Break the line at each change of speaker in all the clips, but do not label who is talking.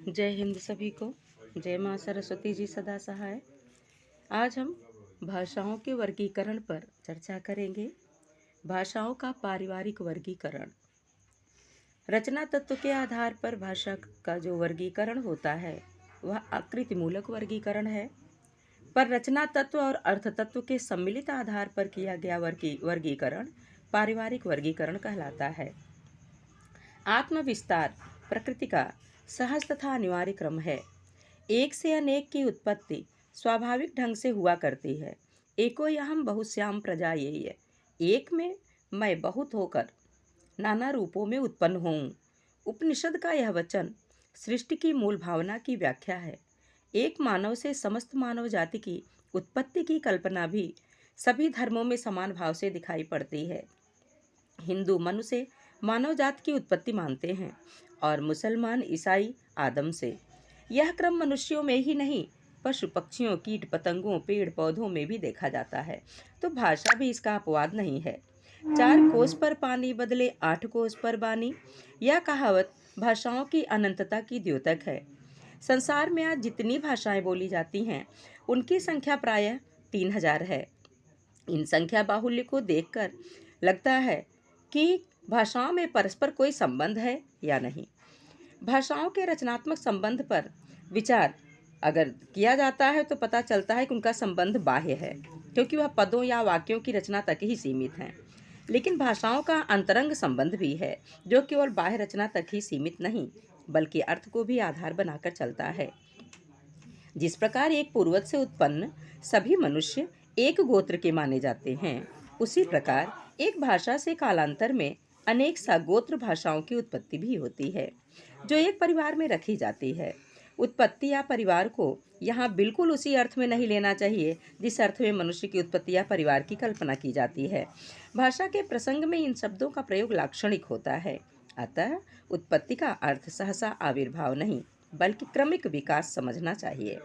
जय हिंद सभी को। जय माँ सरस्वती जी सदा सहाय। आज हम भाषाओं के वर्गीकरण पर चर्चा करेंगे। भाषाओं का पारिवारिक वर्गीकरण। रचना तत्व के आधार पर भाषा का जो वर्गीकरण होता है वह आकृतिमूलक वर्गीकरण है, पर रचना तत्व और अर्थ तत्व के सम्मिलित आधार पर किया गया वर्गीकरण पारिवारिक वर्गीकरण कहलाता है। आत्मविस्तार प्रकृति का सहज तथा अनिवार्य क्रम है। एक से अनेक की उत्पत्ति स्वाभाविक ढंग से हुआ करती है। एको यहम बहुश्याम प्रजा ये एक में मैं बहुत होकर नाना रूपों में उत्पन्न हूँ। उपनिषद का यह वचन सृष्टि की मूल भावना की व्याख्या है। एक मानव से समस्त मानव जाति की उत्पत्ति की कल्पना भी सभी धर्मों में समान भाव से दिखाई पड़ती है। हिंदू मनु से मानव जाति की उत्पत्ति मानते हैं और मुसलमान ईसाई आदम से। यह क्रम मनुष्यों में ही नहीं, पशु पक्षियों, कीट पतंगों, पेड़ पौधों में भी देखा जाता है, तो भाषा भी इसका अपवाद नहीं है। 4 कोस पर पानी बदले 8 कोस पर बानी, यह कहावत भाषाओं की अनंतता की द्योतक है। संसार में आज जितनी भाषाएं बोली जाती हैं उनकी संख्या प्रायः 3000 है। इन संख्या बाहुल्य को देखकर लगता है कि भाषाओं में परस्पर कोई संबंध है या नहीं। भाषाओं के रचनात्मक संबंध पर विचार अगर किया जाता है तो पता चलता है कि उनका संबंध बाह्य है, क्योंकि वह पदों या वाक्यों की रचना तक ही सीमित हैं। लेकिन भाषाओं का अंतरंग संबंध भी है, जो केवल बाह्य रचना तक ही सीमित नहीं बल्कि अर्थ को भी आधार बनाकर चलता है। जिस प्रकार एक पूर्वज से उत्पन्न सभी मनुष्य एक गोत्र के माने जाते हैं, उसी प्रकार एक भाषा से कालांतर में अनेक सगोत्र भाषाओं की उत्पत्ति भी होती है, जो एक परिवार में रखी जाती है। उत्पत्ति या परिवार को यहाँ बिल्कुल उसी अर्थ में नहीं लेना चाहिए जिस अर्थ में मनुष्य की उत्पत्ति या परिवार की कल्पना की जाती है। भाषा के प्रसंग में इन शब्दों का प्रयोग लाक्षणिक होता है। अतः उत्पत्ति का अर्थ सहसा आविर्भाव नहीं बल्कि क्रमिक विकास समझना चाहिए।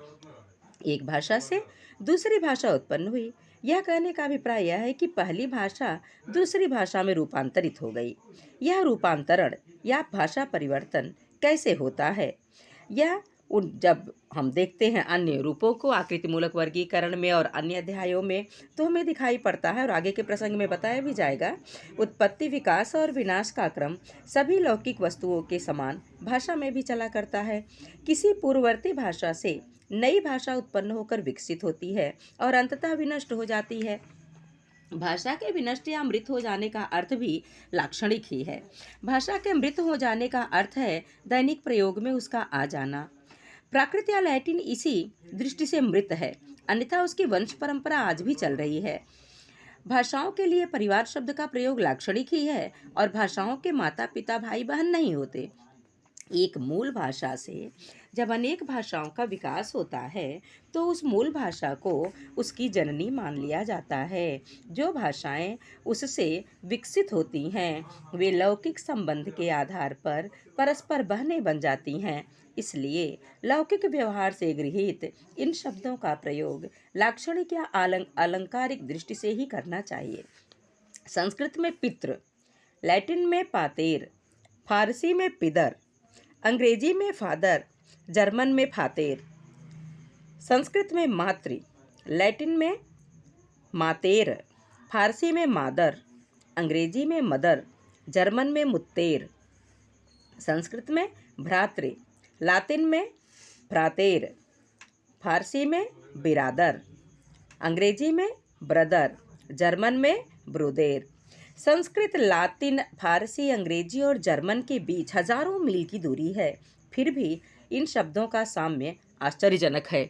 एक भाषा से दूसरी भाषा उत्पन्न हुई, यह कहने का अभिप्राय यह है कि पहली भाषा दूसरी भाषा में रूपांतरित हो गई। यह रूपांतरण या भाषा परिवर्तन कैसे होता है, यह जब हम देखते हैं अन्य रूपों को आकृतिमूलक वर्गीकरण में और अन्य अध्यायों में, तो हमें दिखाई पड़ता है और आगे के प्रसंग में बताया भी जाएगा। उत्पत्ति, विकास और विनाश का क्रम सभी लौकिक वस्तुओं के समान भाषा में भी चला करता है। किसी पूर्ववर्ती भाषा से नई भाषा उत्पन्न होकर विकसित होती है और अंततः विनष्ट हो जाती है। भाषा के विनष्ट या मृत हो जाने का अर्थ भी लाक्षणिक ही है। भाषा के मृत हो जाने का अर्थ है दैनिक प्रयोग में उसका आ जाना। प्राकृत या लैटिन इसी दृष्टि से मृत है, अन्यथा उसकी वंश परंपरा आज भी चल रही है। भाषाओं के लिए परिवार शब्द का प्रयोग लाक्षणिक ही है और भाषाओं के माता पिता भाई बहन नहीं होते। एक मूल भाषा से जब अनेक भाषाओं का विकास होता है तो उस मूल भाषा को उसकी जननी मान लिया जाता है। जो भाषाएं उससे विकसित होती हैं वे लौकिक संबंध के आधार पर परस्पर बहनें बन जाती हैं। इसलिए लौकिक व्यवहार से गृहीत इन शब्दों का प्रयोग लाक्षणिक या अलंकारिक दृष्टि से ही करना चाहिए। संस्कृत में पितृ, लैटिन में पातेर, फारसी में पिदर, अंग्रेजी में फादर, जर्मन में फातेर। संस्कृत में मातृ, लैटिन में मातेर, फारसी में मादर, अंग्रेजी में मदर, जर्मन में मुत्तेर। संस्कृत में भ्रातृ, लातिन में भ्रातेर, फारसी में बिरादर, अंग्रेजी में ब्रदर, जर्मन में ब्रुदेर। संस्कृत, लातिन, फारसी, अंग्रेजी और जर्मन के बीच हजारों मील की दूरी है, फिर भी इन शब्दों का साम्य आश्चर्यजनक है।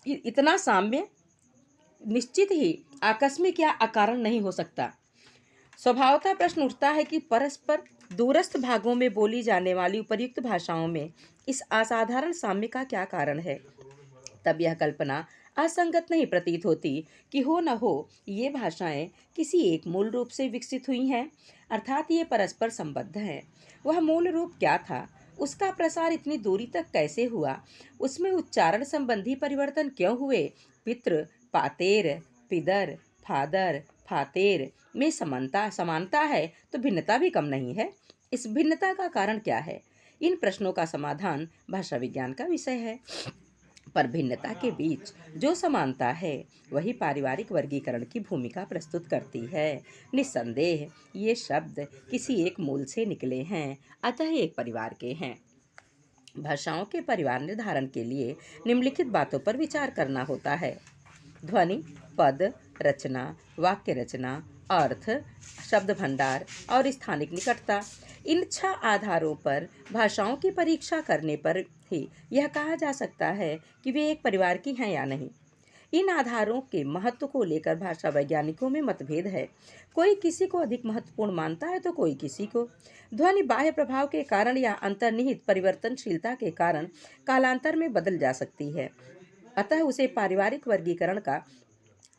इतना साम्य निश्चित ही आकस्मिक या अकारण नहीं हो सकता। स्वभावतः प्रश्न उठता है कि परस्पर दूरस्थ भागों में बोली जाने वाली उपर्युक्त भाषाओं में इस असाधारण साम्य का क्या कारण है। तब यह कल्पना असंगत नहीं प्रतीत होती कि हो न हो ये भाषाएं किसी एक मूल रूप से विकसित हुई हैं, अर्थात ये परस्पर संबद्ध हैं। वह मूल रूप क्या था, उसका प्रसार इतनी दूरी तक कैसे हुआ, उसमें उच्चारण संबंधी परिवर्तन क्यों हुए। पितृ, पातेर, पिदर, फादर, फातेर में समानता है तो भिन्नता भी कम नहीं है। इस भिन्नता का कारण क्या है। इन प्रश्नों का समाधान भाषा विज्ञान का विषय है। पर भिन्नता के बीच जो समानता है वही पारिवारिक वर्गीकरण की भूमिका प्रस्तुत करती है। निस्संदेह ये शब्द किसी एक मूल से निकले हैं, अतः एक परिवार के हैं। भाषाओं के परिवार निर्धारण के लिए निम्नलिखित बातों पर विचार करना होता है: ध्वनि, पद रचना, वाक्य रचना, अर्थ, शब्द भंडार और स्थानिक निकटता। इन 6 आधारों पर भाषाओं की परीक्षा करने पर ही यह कहा जा सकता है कि वे एक परिवार की हैं या नहीं। इन आधारों के महत्व को लेकर भाषा वैज्ञानिकों में मतभेद है। कोई किसी को अधिक महत्वपूर्ण मानता है तो कोई किसी को। ध्वनि बाह्य प्रभाव के कारण या अंतर्निहित परिवर्तनशीलता के कारण कालांतर में बदल जा सकती है, अतः उसे पारिवारिक वर्गीकरण का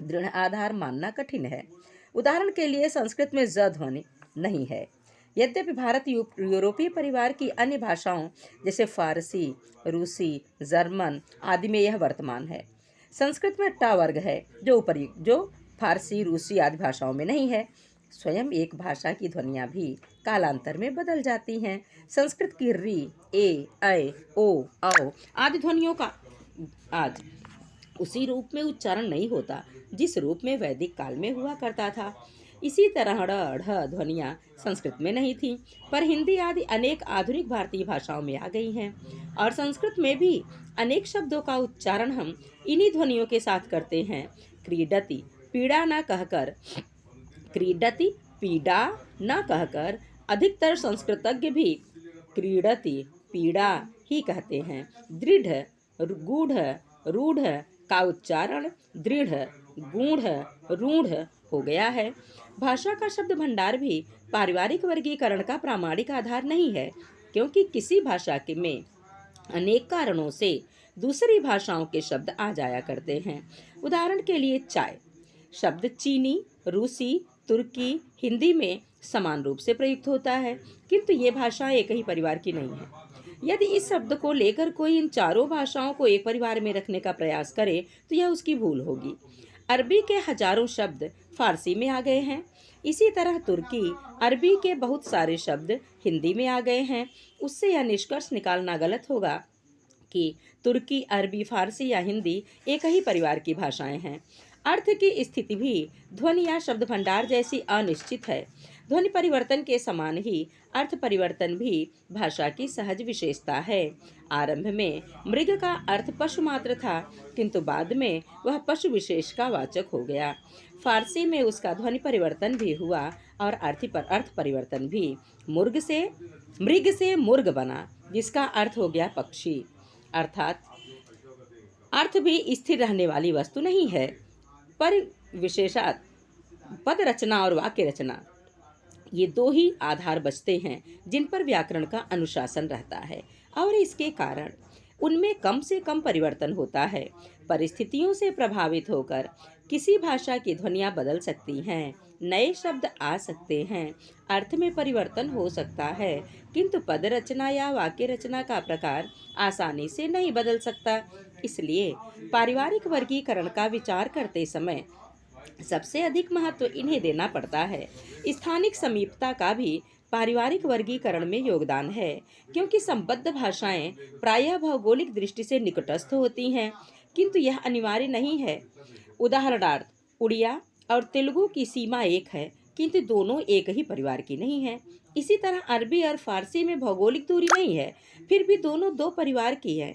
दृढ़ आधार मानना कठिन है। उदाहरण के लिए संस्कृत में ज ध्वनि नहीं है, यद्यपि भारत यूरोपीय परिवार की अन्य भाषाओं जैसे फारसी, रूसी, जर्मन आदि में यह वर्तमान है। संस्कृत में ट वर्ग है जो फारसी, रूसी आदि भाषाओं में नहीं है। स्वयं एक भाषा की ध्वनियाँ भी कालांतर में बदल जाती हैं। संस्कृत की री, ए, ऐ, ओ, औ आदि ध्वनियों का आज उसी रूप में उच्चारण नहीं होता जिस रूप में वैदिक काल में हुआ करता था। इसी तरह ढ़, ढ ध्वनियाँ संस्कृत में नहीं थीं, पर हिंदी आदि अनेक आधुनिक भारतीय भाषाओं में आ गई हैं। और संस्कृत में भी अनेक शब्दों का उच्चारण हम इन्हीं ध्वनियों के साथ करते हैं। क्रीडति पीड़ा न कहकर क्रीडति पीड़ा न कहकर अधिकतर संस्कृतज्ञ भी क्रीडति पीड़ा ही कहते हैं। दृढ़, गूढ़, रूढ़ का उच्चारण दृढ़, गूढ़, रूढ़ हो गया है। भाषा का शब्द भंडार भी पारिवारिक वर्गीकरण का प्रामाणिक आधार नहीं है, क्योंकि किसी भाषा के में अनेक कारणों से दूसरी भाषाओं के शब्द आ जाया करते हैं। उदाहरण के लिए चाय शब्द चीनी, रूसी, तुर्की, हिंदी में समान रूप से प्रयुक्त होता है, किंतु ये भाषाएं एक ही परिवार की नहीं है। यदि इस शब्द को लेकर कोई इन चारों भाषाओं को एक परिवार में रखने का प्रयास करे तो यह उसकी भूल होगी। अरबी के हजारों शब्द फारसी में आ गए हैं। इसी तरह तुर्की अरबी के बहुत सारे शब्द हिंदी में आ गए हैं। उससे यह निष्कर्ष निकालना गलत होगा कि तुर्की, अरबी, फारसी या हिंदी एक ही परिवार की भाषाएं हैं। अर्थ की स्थिति भी ध्वनि या शब्द भंडार जैसी अनिश्चित है। ध्वनि परिवर्तन के समान ही अर्थ परिवर्तन भी भाषा की सहज विशेषता है। आरंभ में मृग का अर्थ पशु मात्र था, किंतु बाद में वह पशु विशेष का वाचक हो गया। फारसी में उसका ध्वनि परिवर्तन भी हुआ और अर्थ परिवर्तन भी। मृग से मुर्ग बना, जिसका अर्थ हो गया पक्षी। अर्थात अर्थ भी स्थिर रहने वाली वस्तु नहीं है, पर विशेषात पद रचना और वाक्य रचना ये 2 ही आधार बचते हैं जिन पर व्याकरण का अनुशासन रहता है, और इसके कारण उनमें कम से कम परिवर्तन होता है। परिस्थितियों से प्रभावित होकर किसी भाषा की ध्वनियाँ बदल सकती हैं, नए शब्द आ सकते हैं, अर्थ में परिवर्तन हो सकता है, किंतु पद रचना या वाक्य रचना का प्रकार आसानी से नहीं बदल सकता। इसलिए पारिवारिक वर्गीकरण का विचार करते समय सबसे अधिक महत्व इन्हें देना पड़ता है। स्थानिक समीपता का भी पारिवारिक वर्गीकरण में योगदान है, क्योंकि संबद्ध भाषाएं प्रायः भौगोलिक दृष्टि से निकटस्थ होती हैं, किंतु यह अनिवार्य नहीं है। उदाहरणार्थ, उड़िया और तेलुगु की सीमा एक है, किंतु दोनों एक ही परिवार की नहीं है। इसी तरह अरबी और फारसी में भौगोलिक दूरी नहीं है, फिर भी दोनों 2 परिवार की है।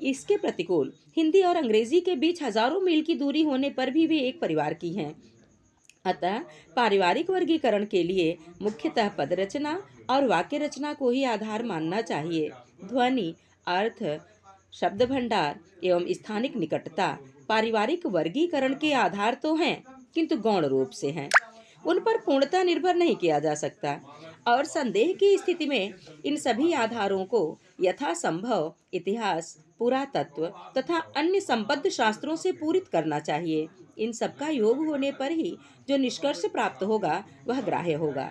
इसके प्रतिकूल हिंदी और अंग्रेजी के बीच हजारों मील की दूरी होने पर भी वे एक परिवार की हैं। अतः पारिवारिक वर्गीकरण के लिए मुख्यतः पद रचना और वाक्य रचना को ही आधार मानना चाहिए। ध्वनि, अर्थ, शब्द भंडार एवं स्थानिक निकटता पारिवारिक वर्गीकरण के आधार तो हैं, किंतु गौण रूप से हैं। उन पर पूर्णतः निर्भर नहीं किया जा सकता, और संदेह की स्थिति में इन सभी आधारों को यथासंभव इतिहास, पुरातत्व तथा अन्य संबद्ध शास्त्रों से पूरित करना चाहिए। इन सबका योग होने पर ही जो निष्कर्ष प्राप्त होगा वह ग्राह्य होगा।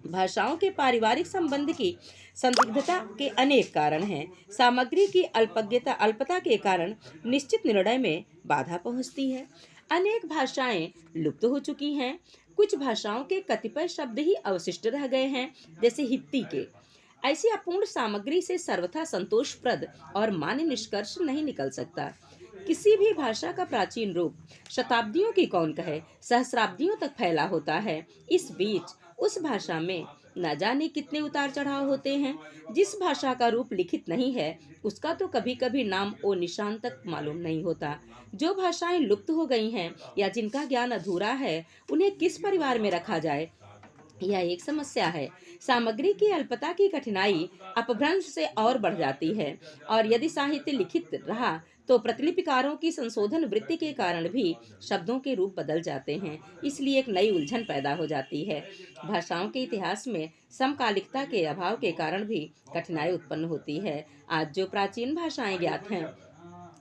भाषाओं के पारिवारिक संबंध की संदिग्धता के अनेक कारण हैं। सामग्री की अल्पता के कारण निश्चित निर्णय में बाधा पहुंचती है। अनेक भाषाएं लुप्त हो चुकी हैं। कुछ भाषाओं के कतिपय शब्द ही अवशिष्ट रह गए हैं, जैसे हित्ती के। ऐसी अपूर्ण सामग्री से सर्वथा संतोषप्रद और मान्य निष्कर्ष नहीं निकल सकता। किसी भी भाषा का प्राचीन रूप शताब्दियों की कौन कहे, सहस्राब्दियों तक फैला होता है। इस बीच उस भाषा में न जाने कितने उतार चढ़ाव होते हैं। जिस भाषा का रूप लिखित नहीं है, उसका तो कभी कभी नाम ओ निशान तक मालूम नहीं होता। जो भाषाएं लुप्त हो गई हैं या जिनका ज्ञान अधूरा है, उन्हें किस परिवार में रखा जाए, यह एक समस्या है। सामग्री की अल्पता की कठिनाई अपभ्रंश से और बढ़ जाती है, और यदि साहित्य लिखित रहा तो प्रतिलिपिकारों की संशोधन वृत्ति के कारण भी शब्दों के रूप बदल जाते हैं। इसलिए एक नई उलझन पैदा हो जाती है। भाषाओं के इतिहास में समकालिकता के अभाव के कारण भी कठिनाई उत्पन्न होती है। आज जो प्राचीन भाषाएं ज्ञात हैं,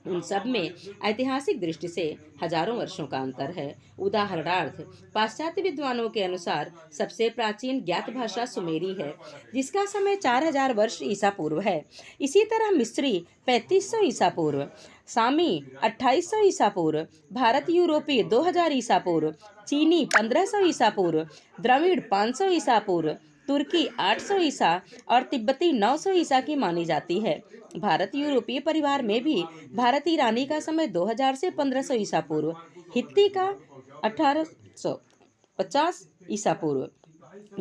उन सब में ऐतिहासिक दृष्टि से हजारों वर्षों का अंतर है। उदाहरणार्थ, पाश्चात्य विद्वानों के अनुसार सबसे प्राचीन ज्ञात भाषा सुमेरी है, जिसका समय 4000 वर्ष ईसा पूर्व है। इसी तरह मिस्री 3500 ईसा पूर्व, सामी 2800 ईसा पूर्व, भारत यूरोपीय 2000 ईसा पूर्व, चीनी 1500 ईसा पूर्व, द्रविड़ 500 ईसा पूर्व, तुर्की 800 ईसा और तिब्बती 900 ईसा की मानी जाती है। भारत यूरोपीय परिवार में भी भारत ईरानी का समय 2000 से 1500 ईसा पूर्व, हित्ती का 1850 ईसा पूर्व,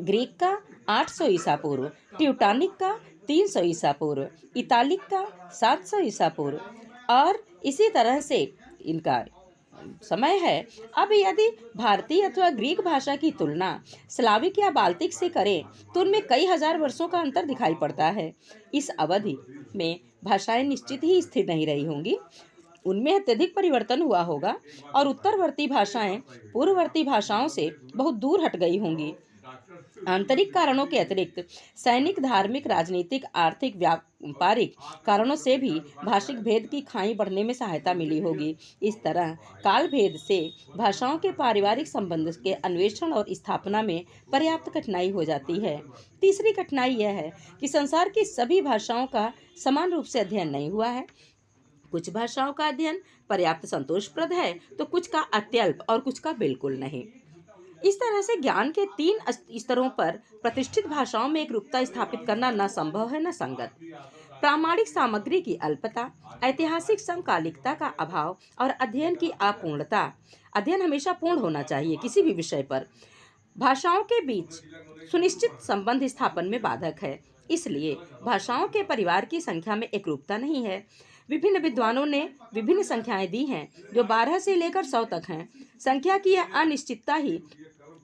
ग्रीक का 800 ईसा पूर्व, ट्यूटानिक का 300 ईसा पूर्व, इतालिक का 700 ईसा पूर्व और इसी तरह से इनका समय है। अब यदि भारतीय अथवा ग्रीक भाषा की तुलना स्लाविक या बाल्टिक से करें तो उनमें कई हजार वर्षों का अंतर दिखाई पड़ता है। इस अवधि में भाषाएं निश्चित ही स्थिर नहीं रही होंगी, उनमें अत्यधिक परिवर्तन हुआ होगा और उत्तरवर्ती भाषाएं पूर्ववर्ती भाषाओं से बहुत दूर हट गई होंगी। आंतरिक कारणों के अतिरिक्त सैनिक, धार्मिक, राजनीतिक, आर्थिक, व्यापारिक कारणों से भी भाषिक भेद की खाई बढ़ने में सहायता मिली होगी। इस तरह काल भेद से भाषाओं के पारिवारिक संबंध के अन्वेषण और स्थापना में पर्याप्त कठिनाई हो जाती है। तीसरी कठिनाई यह है कि संसार की सभी भाषाओं का समान रूप से अध्ययन नहीं हुआ है। कुछ भाषाओं का अध्ययन पर्याप्त संतोषप्रद है तो कुछ का अत्यल्प और कुछ का बिल्कुल नहीं। इस तरह से ज्ञान के 3 स्तरों पर प्रतिष्ठित भाषाओं में एक रूपता स्थापित करना न संभव है न संगत। प्रामाणिक सामग्री की अल्पता, ऐतिहासिक समकालिकता का अभाव और अध्ययन की अपूर्णता। अध्ययन हमेशा पूर्ण होना चाहिए किसी भी विषय पर। भाषाओं के बीच सुनिश्चित संबंध स्थापन में बाधक है। इसलिए भाषाओं के परिवार की संख्या में एकरूपता नहीं है। विभिन्न विद्वानों ने विभिन्न संख्याएं दी हैं जो 12 से लेकर 100 तक हैं। संख्या की यह अनिश्चितता ही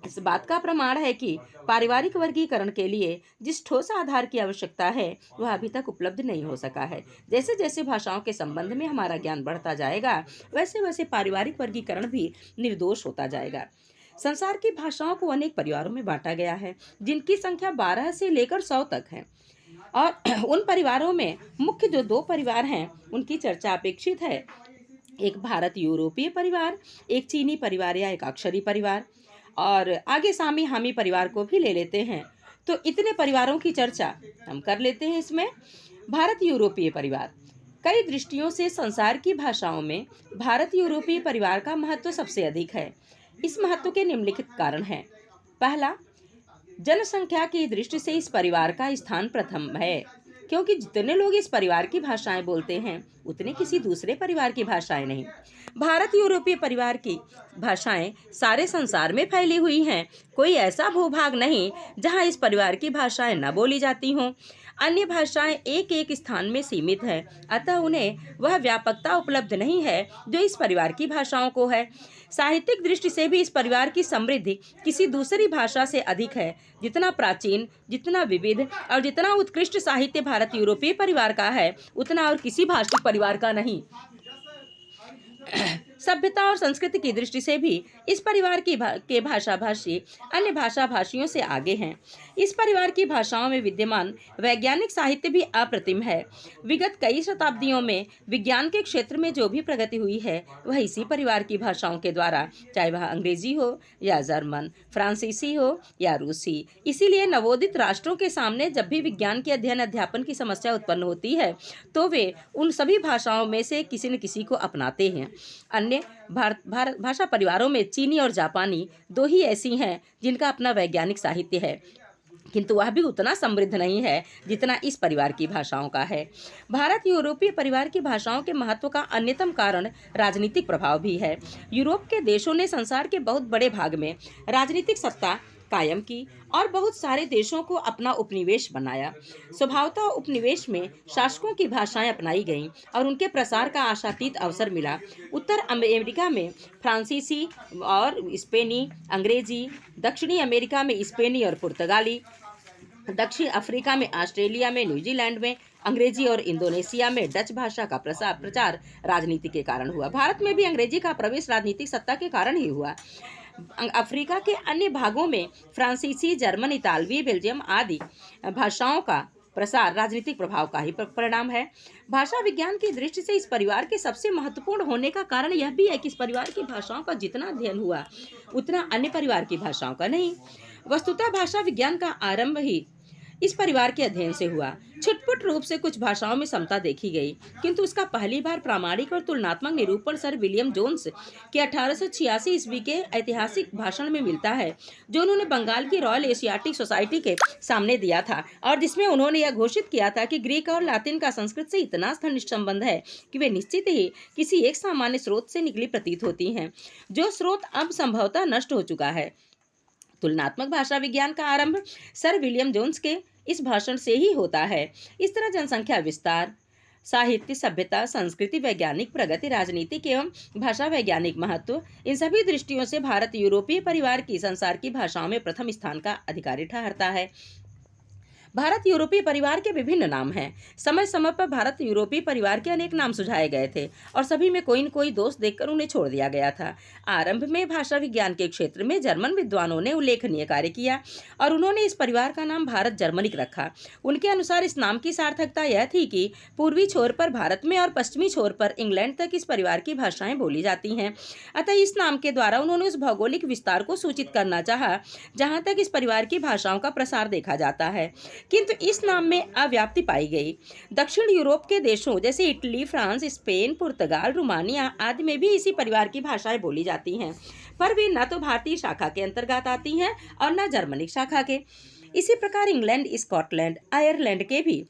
इस बात का प्रमाण है कि पारिवारिक वर्गीकरण के लिए जिस ठोस आधार की आवश्यकता है वह अभी तक उपलब्ध नहीं हो सका है। जैसे जैसे भाषाओं के संबंध में हमारा ज्ञान बढ़ता जाएगा, वैसे वैसे पारिवारिक वर्गीकरण भी निर्दोष होता जाएगा। संसार की भाषाओं को अनेक परिवारों में बांटा गया है, जिनकी संख्या 12 से लेकर 100 तक है, और उन परिवारों में मुख्य जो 2 परिवार हैं उनकी चर्चा अपेक्षित है। एक भारत यूरोपीय परिवार, एक चीनी परिवार या एक अक्षरी परिवार, और आगे सामी हामी परिवार को भी ले लेते हैं। तो इतने परिवारों की चर्चा हम कर लेते हैं। इसमें भारत यूरोपीय परिवार, कई दृष्टियों से संसार की भाषाओं में भारत यूरोपीय परिवार का महत्व सबसे अधिक है। इस महत्व के निम्नलिखित कारण हैं। पहला, जनसंख्या की दृष्टि से इस परिवार का स्थान प्रथम है, क्योंकि जितने लोग इस परिवार की भाषाएं बोलते हैं उतने किसी दूसरे परिवार की भाषाएं नहीं। भारत यूरोपीय परिवार की भाषाएं सारे संसार में फैली हुई हैं। कोई ऐसा भूभाग नहीं जहां इस परिवार की भाषाएं न बोली जाती हों। अन्य भाषाएं एक एक स्थान में सीमित हैं, अतः उन्हें वह व्यापकता उपलब्ध नहीं है जो इस परिवार की भाषाओं को है। साहित्यिक दृष्टि से भी इस परिवार की समृद्धि किसी दूसरी भाषा से अधिक है। जितना प्राचीन, जितना विविध और जितना उत्कृष्ट साहित्य भारत यूरोपीय परिवार का है, उतना और किसी भाषिक परिवार का नहीं। सभ्यता और संस्कृति की दृष्टि से भी इस परिवार के भाषा भाषी अन्य भाषा भाषियों से आगे हैं। इस परिवार की भाषाओं में विद्यमान वैज्ञानिक साहित्य भी अप्रतिम है। विगत कई शताब्दियों में विज्ञान के क्षेत्र में जो भी प्रगति हुई है वह इसी परिवार की भाषाओं के द्वारा, चाहे वह अंग्रेजी हो या जर्मन, फ्रांसीसी हो या रूसी। इसीलिए नवोदित राष्ट्रों के सामने जब भी विज्ञान के अध्ययन अध्यापन की समस्या उत्पन्न होती है तो वे उन सभी भाषाओं में से किसी न किसी को अपनाते हैं। अन्य भारत भाषा परिवारों में चीनी और जापानी 2 ही ऐसी हैं जिनका अपना वैज्ञानिक साहित्य है। किंतु वह भी उतना समृद्ध नहीं है जितना इस परिवार की भाषाओं का है। भारत यूरोपीय परिवार की भाषाओं के महत्व का अन्यतम कारण राजनीतिक प्रभाव भी है। यूरोप के देशों ने संसार के बहुत बड़े भाग में राजनीतिक सत्ता कायम की और बहुत सारे देशों को अपना उपनिवेश बनाया। स्वभावतः उपनिवेश में शासकों की भाषाएं अपनाई गईं और उनके प्रसार का आशातीत अवसर मिला। उत्तर अमेरिका में फ्रांसीसी और स्पेनी, अंग्रेजी, दक्षिणी अमेरिका में स्पेनी और पुर्तगाली, दक्षिण अफ्रीका में, ऑस्ट्रेलिया में, न्यूजीलैंड में अंग्रेजी और इंडोनेशिया में डच भाषा का प्रचार राजनीति के कारण हुआ। भारत में भी अंग्रेजी का प्रवेश राजनीतिक सत्ता के कारण ही हुआ। अफ्रीका के अन्य भागों में फ्रांसीसी, जर्मन, इतालवी, बेल्जियम आदि भाषाओं का प्रसार राजनीतिक प्रभाव का ही परिणाम है। भाषा विज्ञान की दृष्टि से इस परिवार के सबसे महत्वपूर्ण होने का कारण यह भी है कि इस परिवार की भाषाओं का जितना अध्ययन हुआ उतना अन्य परिवार की भाषाओं का नहीं। वस्तुतः भाषा विज्ञान का आरंभ ही इस परिवार के अध्ययन से हुआ। छुटपुट रूप से कुछ भाषाओं में समता देखी गई, किंतु उसका पहली बार प्रामाणिक और तुलनात्मक निरूपण सर विलियम जोन्स के 1886 ईस्वी के ऐतिहासिक भाषण में मिलता है, जो उन्होंने बंगाल की रॉयल एशियाटिक सोसाइटी के सामने दिया था और जिसमें उन्होंने यह घोषित किया था कि ग्रीक और लातिन का संस्कृत से इतना घनिष्ठ संबंध है कि वे निश्चित ही किसी एक सामान्य स्रोत से निकली प्रतीत होती हैं, जो स्रोत अब संभवतः नष्ट हो चुका है। तुलनात्मक भाषा विज्ञान का आरंभ सर विलियम जोन्स के इस भाषण से ही होता है। इस तरह जनसंख्या विस्तार, साहित्य, सभ्यता, संस्कृति, वैज्ञानिक प्रगति, राजनीतिक एवं भाषा वैज्ञानिक महत्व, इन सभी दृष्टियों से भारत यूरोपीय परिवार की संसार की भाषाओं में प्रथम स्थान का अधिकारी ठहरता है। भारत यूरोपीय परिवार के विभिन्न नाम हैं। समय समय पर भारत यूरोपीय परिवार के अनेक नाम सुझाए गए थे और सभी में कोई न कोई दोष देखकर उन्हें छोड़ दिया गया था। आरंभ में भाषा विज्ञान के क्षेत्र में जर्मन विद्वानों ने उल्लेखनीय कार्य किया और उन्होंने इस परिवार का नाम भारत जर्मनिक रखा। उनके अनुसार इस नाम की सार्थकता यह थी कि पूर्वी छोर पर भारत में और पश्चिमी छोर पर इंग्लैंड तक इस परिवार की भाषाएं बोली जाती हैं। अतः इस नाम के द्वारा उन्होंने उस भौगोलिक विस्तार को सूचित करना चाहा जहाँ तक इस परिवार की भाषाओं का प्रसार देखा जाता है, किंतु इस नाम में अव्याप्ति पाई गई। दक्षिण यूरोप के देशों जैसे इटली, फ्रांस, स्पेन, पुर्तगाल, रोमानिया आदि में भी इसी परिवार की भाषाएं बोली जाती हैं, पर वे न तो भारतीय शाखा के अंतर्गत आती हैं और न जर्मनिक शाखा के। इसी प्रकार इंग्लैंड, स्कॉटलैंड, आयरलैंड के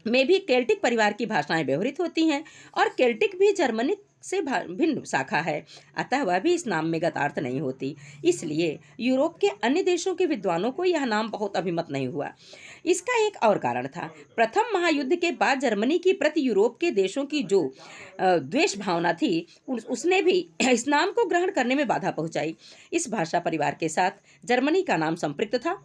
में भी केल्टिक परिवार की भाषाएं व्यवहृत होती हैं और केल्टिक भी जर्मनिक से भिन्न शाखा है, अतः वह भी इस नाम में गतार्थ नहीं होती। इसलिए यूरोप के अन्य देशों के विद्वानों को यह नाम बहुत अभिमत नहीं हुआ। इसका एक और कारण था। प्रथम महायुद्ध के बाद जर्मनी की प्रति यूरोप के देशों की जो द्वेष भावना थी उसने भी इस नाम को ग्रहण करने में बाधा पहुंचाई। इस भाषा परिवार के साथ जर्मनी का नाम संपृक्त था,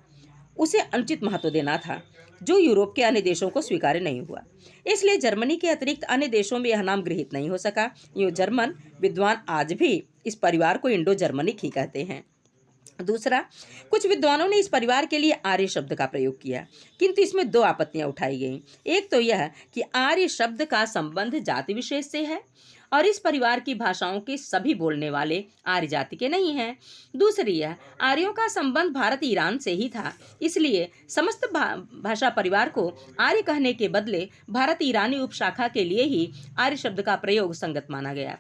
उसे अनुचित महत्व देना था, जो यूरोप के अन्य देशों को स्वीकार्य नहीं हुआ। इसलिए जर्मनी के अतिरिक्त अन्य देशों में यह नाम गृहीत नहीं हो सका। ये जर्मन विद्वान आज भी इस परिवार को इंडो जर्मनिक ही कहते हैं। दूसरा, कुछ विद्वानों ने इस परिवार के लिए आर्य शब्द का प्रयोग किया, किंतु इसमें दो आपत्तियां उठाई गईं। एक तो यह कि आर्य शब्द का संबंध जाति विशेष से है और इस परिवार की भाषाओं के सभी बोलने वाले आर्य जाति के नहीं हैं। दूसरी, यह आर्यों का संबंध भारत ईरान से ही था, इसलिए समस्त भाषा परिवार को आर्य कहने के बदले भारत ईरानी उपशाखा के लिए ही आर्य शब्द का प्रयोग संगत माना गया।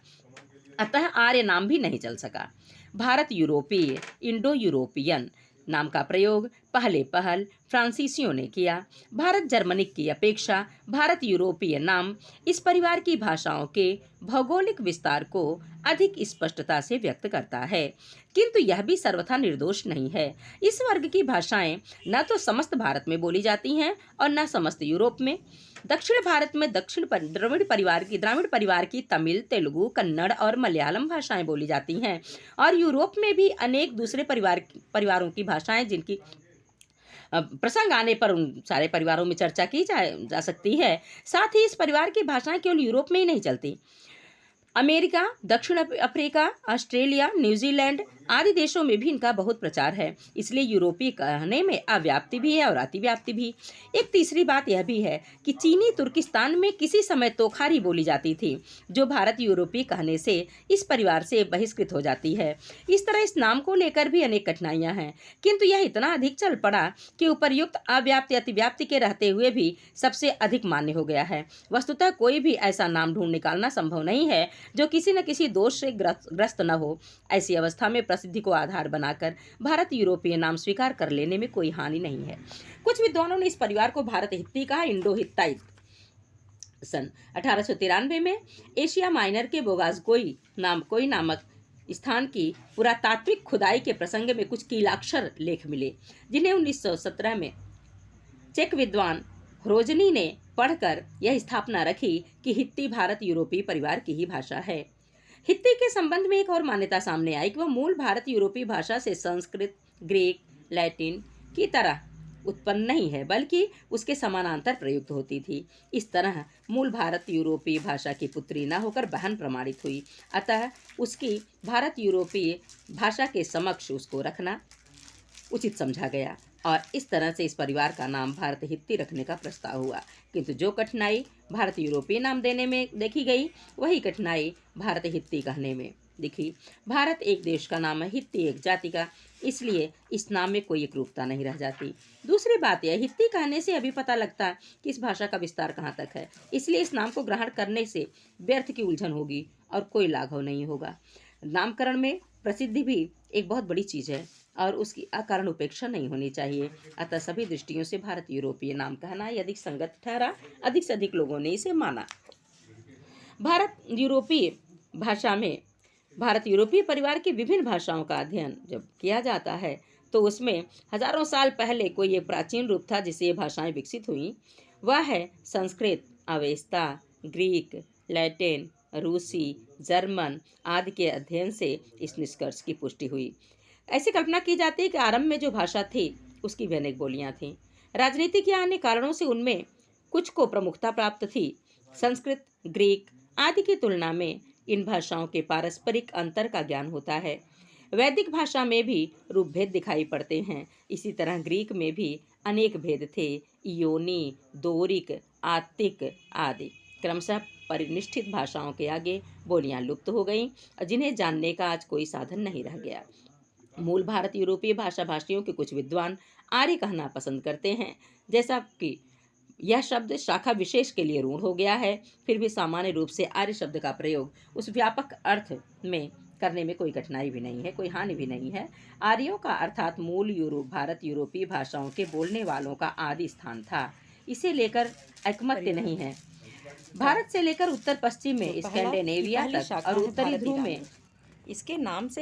अतः आर्य नाम भी नहीं चल सका। भारत यूरोपीय, इंडो यूरोपियन नाम का प्रयोग पहल फ्रांसीसियों ने किया। भारत जर्मनिक की अपेक्षा भारत यूरोपीय नाम इस परिवार की भाषाओं के भौगोलिक विस्तार को अधिक स्पष्टता से व्यक्त करता है, किंतु यह भी सर्वथा निर्दोष नहीं है। इस वर्ग की भाषाएं न तो समस्त भारत में बोली जाती हैं और न समस्त यूरोप में। दक्षिण भारत में द्राविड़ परिवार की तमिल, तेलुगु, कन्नड़ और मलयालम भाषाएं बोली जाती हैं और यूरोप में भी अनेक दूसरे परिवारों की भाषाएं जिनकी प्रसंग आने पर उन सारे परिवारों में चर्चा की जा सकती है। साथ ही इस परिवार की भाषाएं केवल यूरोप में ही नहीं चलती, अमेरिका, दक्षिण अफ्रीका, ऑस्ट्रेलिया, न्यूजीलैंड आदि देशों में भी इनका बहुत प्रचार है। इसलिए यूरोपीय कहने में अव्याप्ति भी है और अतिव्याप्ति भी। एक तीसरी बात यह भी है कि चीनी तुर्किस्तान में किसी समय तोखारी बोली जाती थी, जो भारत यूरोपीय कहने से इस परिवार से बहिष्कृत हो जाती है। इस तरह इस नाम को लेकर भी अनेक कठिनाइयां हैं, किंतु यह इतना अधिक चल पड़ा कि उपर्युक्त अव्याप्ति अतिव्याप्ति के रहते हुए भी सबसे अधिक मान्य हो गया है। वस्तुतः कोई भी ऐसा नाम ढूंढ निकालना संभव नहीं है जो किसी न किसी दोष से ग्रस्त न हो। ऐसी अवस्था में प्रसिद्धि को आधार बनाकर भारत यूरोपीय नाम स्वीकार कर लेने में कोई हानि नहीं है। कुछ विद्वानों ने इस परिवार को भारत हित्ती कहा, इंडो हित्ताइत। सन 1893 में एशिया माइनर के बोगासगोई नामक स्थान की पुरातात्विक खुदाई के प्रसंग में कुछ कीलाक्षर लेख मिले, जिन्हें 1917 में चेक विद्वान ह्रोजनी ने पढ़कर यह स्थापना रखी कि हित्ती भारत यूरोपीय परिवार की ही भाषा है। हित्ती के संबंध में एक और मान्यता सामने आई कि वह मूल भारत यूरोपीय भाषा से संस्कृत, ग्रीक, लैटिन की तरह उत्पन्न नहीं है, बल्कि उसके समानांतर प्रयुक्त होती थी। इस तरह मूल भारत यूरोपीय भाषा की पुत्री न होकर बहन प्रमाणित हुई, अतः उसकी भारत यूरोपीय भाषा के समक्ष उसको रखना उचित समझा गया और इस तरह से इस परिवार का नाम भारत हित्ती रखने का प्रस्ताव हुआ। किंतु जो कठिनाई भारत यूरोपीय नाम देने में देखी गई, वही कठिनाई भारत हित्ती कहने में दिखी। भारत एक देश का नाम है, हित्ती एक जाति का, इसलिए इस नाम में कोई एकरूपता नहीं रह जाती। दूसरी बात यह, हित्ती कहने से अभी पता लगता है कि इस भाषा का विस्तार कहाँ तक है, इसलिए इस नाम को ग्रहण करने से व्यर्थ की उलझन होगी और कोई लाघव नहीं होगा। नामकरण में प्रसिद्धि भी एक बहुत बड़ी चीज़ है और उसकी अकारण उपेक्षा नहीं होनी चाहिए। अतः सभी दृष्टियों से भारत यूरोपीय नाम कहना ही अधिक संगत ठहरा, अधिक से अधिक लोगों ने इसे माना। भारत यूरोपीय परिवार की विभिन्न भाषाओं का अध्ययन जब किया जाता है तो उसमें हजारों साल पहले कोई एक प्राचीन रूप था जिससे ये भाषाएं विकसित हुई। वह है संस्कृत, अवेस्ता, ग्रीक, लैटिन, रूसी, जर्मन आदि के अध्ययन से इस निष्कर्ष की पुष्टि हुई। ऐसी कल्पना की जाती है कि आरंभ में जो भाषा थी उसकी भी अनेक बोलियां थीं। राजनीतिक या अन्य कारणों से उनमें कुछ को प्रमुखता प्राप्त थी। संस्कृत, ग्रीक आदि की तुलना में इन भाषाओं के पारस्परिक अंतर का ज्ञान होता है। वैदिक भाषा में भी रूपभेद दिखाई पड़ते हैं। इसी तरह ग्रीक में भी अनेक भेद थे, इयोनी, दोरिक, आत्तिक आदि। क्रमशः परिनिष्ठित भाषाओं के आगे बोलियां लुप्त हो गईं और जिन्हें जानने का आज कोई साधन नहीं रह गया। मूल भारत यूरोपीय भाषा भाषियों के कुछ विद्वान आर्य कहना पसंद करते हैं, जैसा कि यह शब्द शाखा विशेष के लिए रूढ़ हो गया है। फिर भी सामान्य रूप से आर्य शब्द का प्रयोग उस व्यापक अर्थ में करने में कोई कठिनाई भी नहीं है, कोई हानि भी नहीं है। आर्यों का अर्थात मूल भारत यूरोपीय भाषाओं के बोलने वालों का आदि स्थान था। इसे लेकर एकमत्य नहीं है। भारत से लेकर उत्तर पश्चिम में स्कैंडिनेविया तक और उत्तरी ध्रुव में इसके नाम से